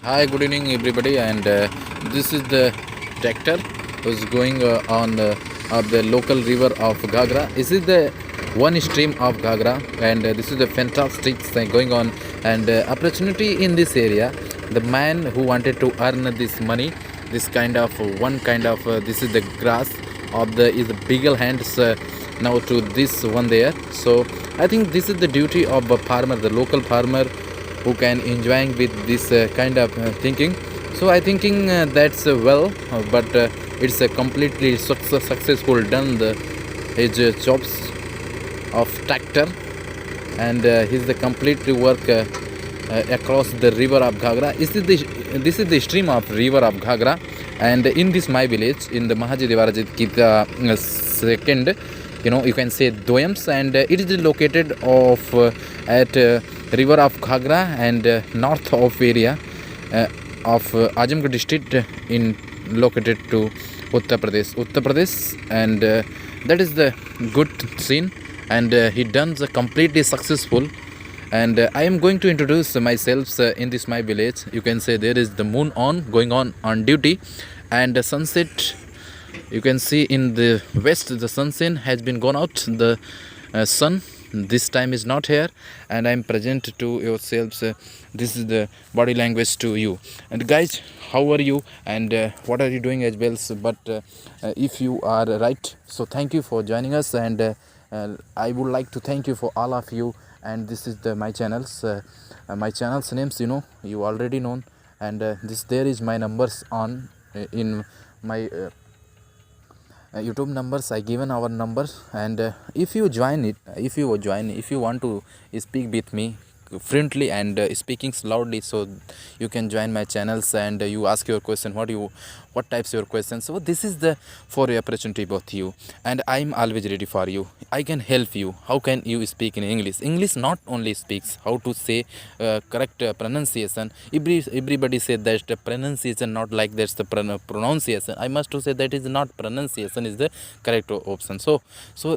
Hi, good evening, everybody. And this is the tractor who's going on of the local river of Ghagra. This is the one stream of Ghagra, and this is the fantastic thing going on and opportunity in this area. The man who wanted to earn this money, this kind of one kind of this is the grass of the is the beagle hands now to this one there. So I think this is the duty of a farmer, the local farmer who can enjoying with this kind of thinking. So I thinking that's but it's a completely successful done the his jobs of tractor, and he's the completely work across the river of Ghagra. This is the stream of river of Ghagra, and in this my village in the Mahaji Devarajit Kita second, you can say Doyams, and it is located of at river of Ghagra and north of area of Azamgarh district in located to Uttar Pradesh, and that is the good scene, and he done the completely successful. And I am going to introduce myself in this my village. You can say there is the moon going on duty, and the sunset. You can see in the west the sunset has been gone out. The sun this time is not here, and I am present to yourselves. This is the body language to you. And guys, how are you, and what are you doing as well? So, but if you are right, so thank you for joining us, and I would like to thank you for all of you. And this is my channel's names, you already known, and this there is my numbers on in my YouTube numbers. I given our numbers, and if you want to speak with me friendly and speaking loudly, so you can join my channels, and you ask your question, what types your questions. So this is the for your opportunity both you, and I'm always ready for you. I can help you. How can you speak in English not only speaks how to say correct pronunciation. Everybody said that the pronunciation not like that's the pronunciation. I must to say that is not pronunciation is the correct option. So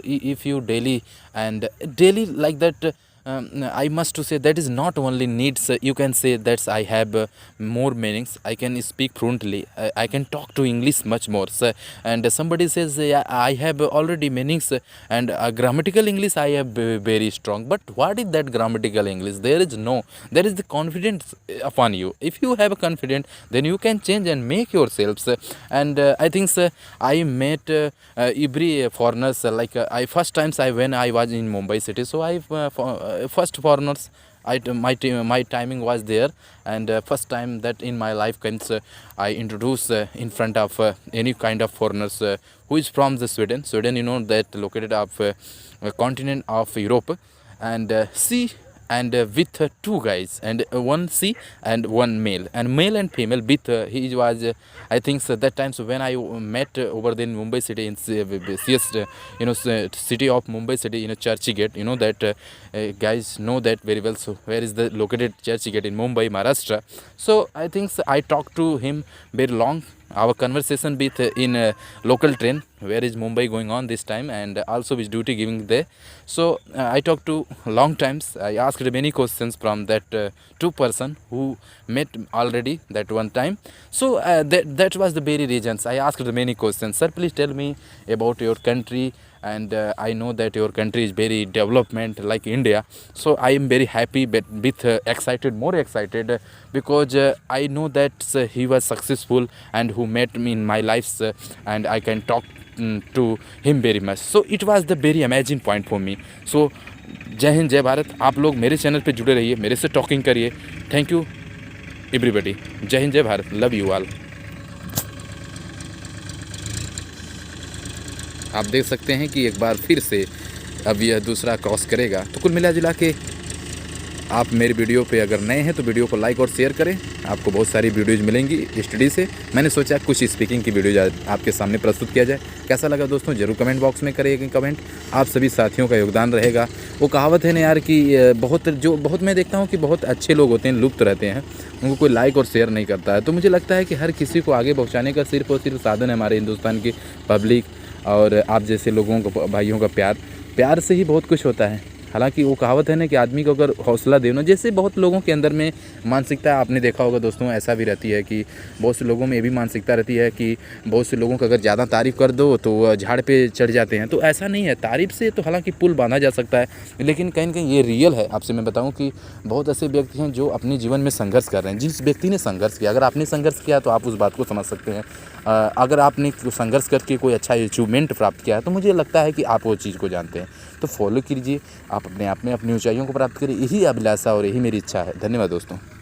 if you daily like that, I must to say that is not only needs, you can say that's I have more meanings. I can speak fluently, I can talk to English much more, and somebody says I have already meanings, and grammatical English I have very strong. But what is that grammatical English? There is the confidence upon you. If you have a confidence, then you can change and make yourselves, and I think I met every foreigners, like I first times when I was in Mumbai city, so I first foreigners my timing was there, and first time that in my life comes I introduce in front of any kind of foreigners who is from the Sweden, that located of continent of Europe, and see, and with two guys, and one C and one male and female with he was I think so that time. So when I met over there in Mumbai city in CS city of Mumbai city in a Churchgate, that guys know that very well. So where is the located Churchgate? In Mumbai, Maharashtra. So I think so I talked to him very long. Our conversation with in local train, where is Mumbai going on this time, and also his duty giving there. So I talked to long times. I asked many questions from that two person who met already that one time. So that was the very reasons I asked many questions. Sir, please tell me about your country, and I know that your country is very development like India. So I am very happy, but with more excited, because I know that he was successful and who met me in my life, and I can talk to him very much. So it was the very amazing point for me. So जय हिंद जय भारत. आप लोग मेरे channel पे जुड़े रहिए, मेरे से टॉकिंग करिए. Thank you everybody. जय हिंद जय भारत. Love you all. आप देख सकते हैं कि एक बार फिर से अब यह दूसरा क्रॉस करेगा. तो कुल मिला जुला के आप मेरी वीडियो पे अगर नए हैं तो वीडियो को लाइक और शेयर करें. आपको बहुत सारी वीडियोज़ मिलेंगी स्टडी से. मैंने सोचा कुछ स्पीकिंग की वीडियो आपके सामने प्रस्तुत किया जाए. कैसा लगा दोस्तों, जरूर कमेंट बॉक्स में करिएगा कमेंट. आप सभी साथियों का योगदान रहेगा. वो कहावत है ना यार कि बहुत मैं देखता हूँ कि बहुत अच्छे लोग होते हैं, लुप्त रहते हैं, उनको कोई लाइक और शेयर नहीं करता है. तो मुझे लगता है कि हर किसी को आगे पहुँचाने का सिर्फ और सिर्फ साधन है हमारे हिंदुस्तान की पब्लिक और आप जैसे लोगों को, भाइयों का प्यार से ही बहुत कुछ होता है. हालांकि वो कहावत है ना कि आदमी को अगर हौसला देना, जैसे बहुत लोगों के अंदर में मानसिकता आपने देखा होगा दोस्तों, ऐसा भी रहती है कि बहुत से लोगों में ये भी मानसिकता रहती है कि बहुत से लोगों को अगर ज़्यादा तारीफ़ कर दो तो वह झाड़ पे चढ़ जाते हैं। तो ऐसा नहीं है, तारीफ़ से तो हालांकि पुल बांधा जा सकता है, लेकिन कहीं न कहीं ये रियल है। आपसे मैं बताऊँ कि बहुत ऐसे व्यक्ति हैं जो अपने जीवन में संघर्ष कर रहे हैं। जिस व्यक्ति ने संघर्ष किया, अगर आपने संघर्ष किया तो आप उस बात को समझ सकते हैं। अगर आपने संघर्ष करके कोई अच्छा अचीवमेंट प्राप्त किया है तो मुझे लगता है कि आप वो चीज़ को जानते हैं। तो फॉलो कीजिए, आप अपने आप में अपनी ऊंचाइयों को प्राप्त करिए, यही अभिलाषा और यही मेरी इच्छा है। धन्यवाद दोस्तों।